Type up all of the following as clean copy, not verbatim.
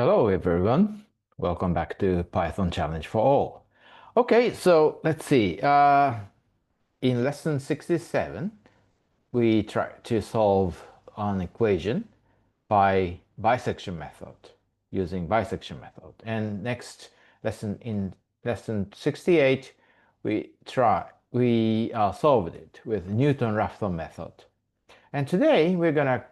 Hello everyone, welcome back to Python Challenge for All. Okay, so let's see. In lesson 67, we try to solve an equation by bisection method, using bisection method. And next lesson, in lesson 68, we solved it with Newton-Raphson method. And today we're gonna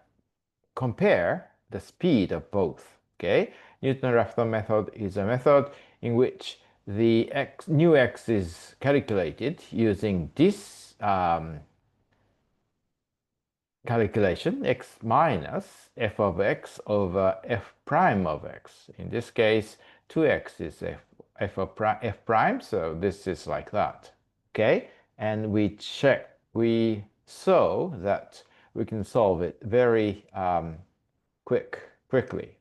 compare the speed of both. Okay, Newton-Raphson method is a method in which the new x is calculated using this calculation, x minus f of x over f prime of x. In this case, 2x is f prime, so this is like that. Okay, and we saw that we can solve it very quickly,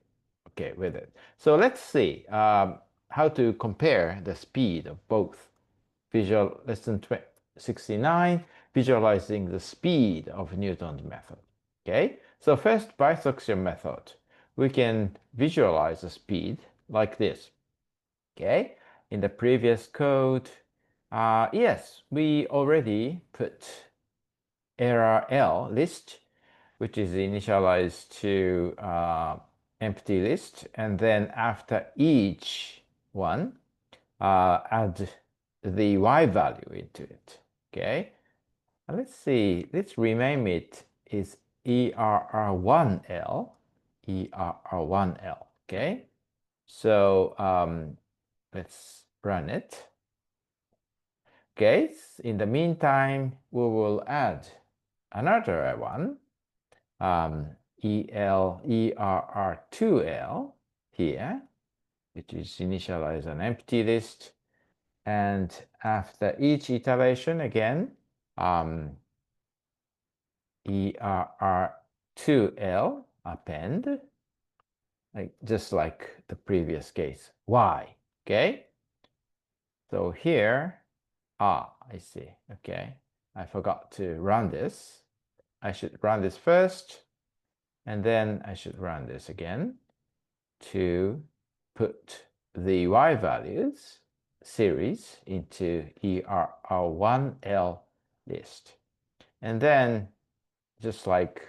okay, with it. So let's see how to compare the speed of both. Lesson 69, visualizing the speed of Newton's method. Okay, so first bisection method, we can visualize the speed like this. Okay, in the previous code, yes, we already put error L list, which is initialized to empty list, and then after each one, add the y value into it. Okay, let's see, let's rename it is ERR1L, ERR1L. Okay, so let's run it. Okay, in the meantime, we will add another one, ERR2L here, which is initialized an empty list. And after each iteration again, ERR2L append, just like the previous case, Y. Okay, so here, I see. Okay, I forgot to run this. I should run this first, and then I should run this again to put the y values series into ERR1L list. And then just like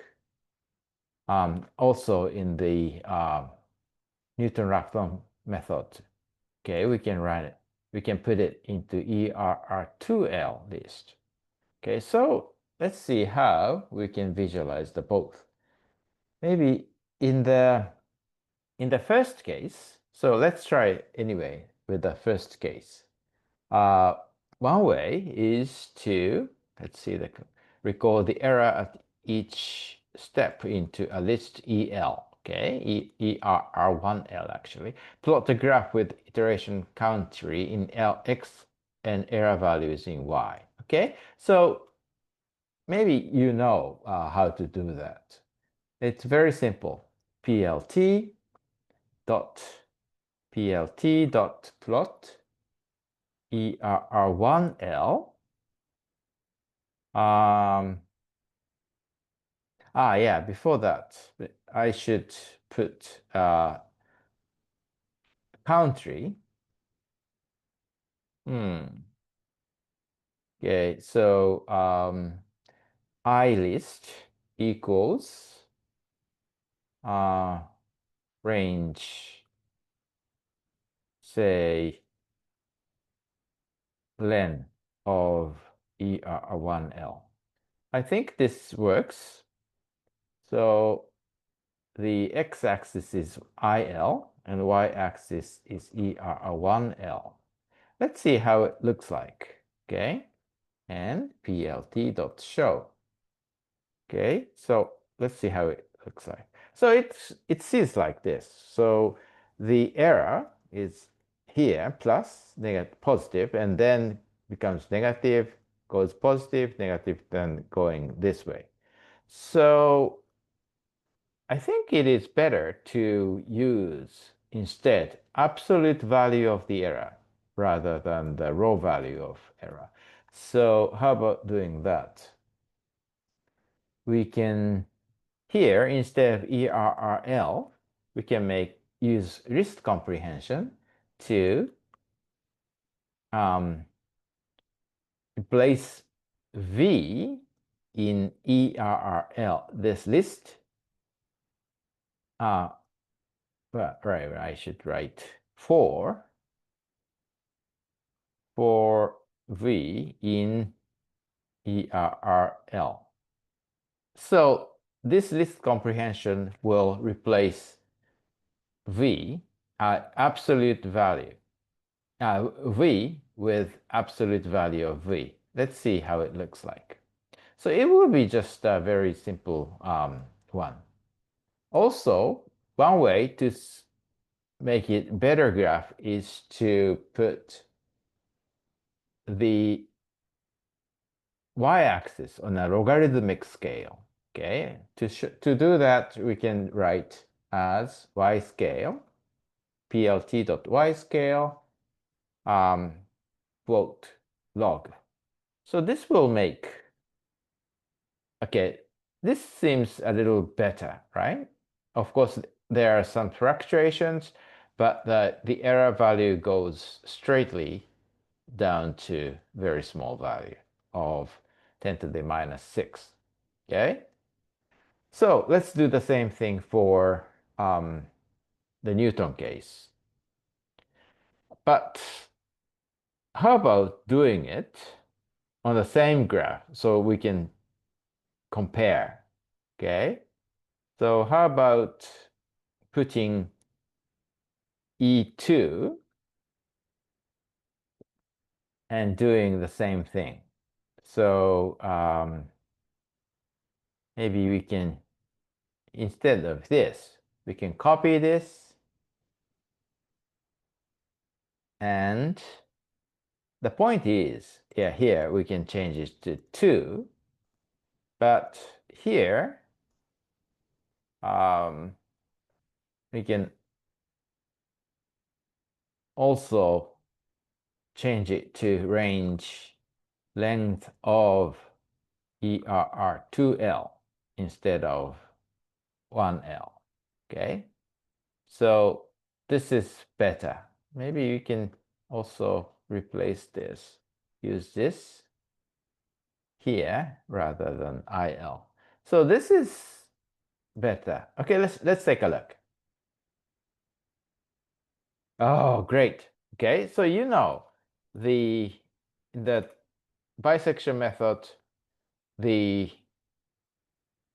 also in the Newton-Raphson method, okay, we can run it. We can put it into ERR2L list. Okay, so let's see how we can visualize the both. Maybe in the first case, so let's try anyway with the first case. One way is to, let's see, record the error at each step into a list EL. Okay, ERR1L actually. Plot the graph with iteration country in X and error values in Y. Okay, so maybe you know how to do that. It's very simple. plt dot plot ERR1L. Yeah, before that, I should put country. Okay, so I list equals range, say, len of ERR1L. I think this works. So the x-axis is IL and y-axis is ERR1L. Let's see how it looks like. Okay, and plt.show. Okay, so let's see how it looks like. So it sees like this. So the error is here plus negative positive, and then becomes negative, goes positive, negative, then going this way. So I think it is better to use instead absolute value of the error rather than the raw value of error. So how about doing that? We can, here instead of ERRL, we can make use list comprehension to replace V in ERRL, this list. Well, right, I should write for V in ERRL. So this list comprehension will replace V absolute value, V with absolute value of V. Let's see how it looks like. So it will be just a very simple one. Also, one way to make it better graph is to put the y-axis on a logarithmic scale. Okay, to do that, we can write as y scale, plt.y scale, float log. So this will make, okay, this seems a little better, right? Of course, there are some fluctuations, but the error value goes straightly down to very small value of 10 to the minus 6. Okay? So let's do the same thing for the Newton case. But how about doing it on the same graph so we can compare? Okay? So how about putting E2 and doing the same thing? So maybe we can, instead of this, we can copy this, and the point is, yeah, here we can change it to 2, but here we can also change it to range length of ERR2L instead of 1L. Okay, so this is better. Maybe you can also replace this, use this here rather than IL. So this is better. Okay, let's take a look. Oh, great. Okay, so you know the bisection method, the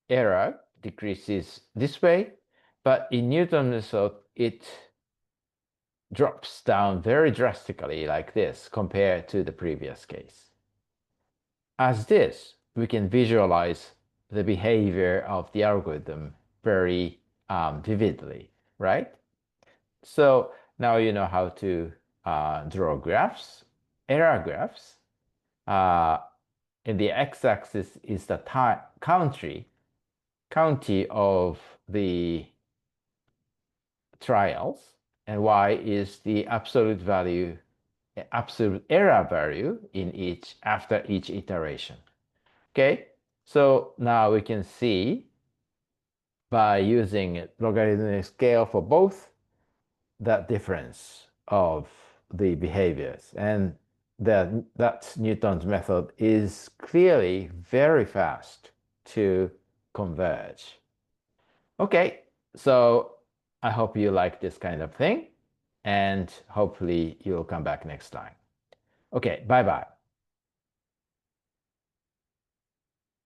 error decreases this way, but in Newton method it drops down very drastically like this compared to the previous case. As this, we can visualize the behavior of the algorithm very vividly, right? So now you know how to draw graphs, error graphs. In the x-axis is the county of the trials, and y is the absolute value, absolute error value in after each iteration. Okay, so now we can see by using logarithmic scale for both that difference of the behaviors, and that Newton's method is clearly very fast to converge. Okay, so I hope you like this kind of thing, and hopefully you'll come back next time. Okay, bye bye.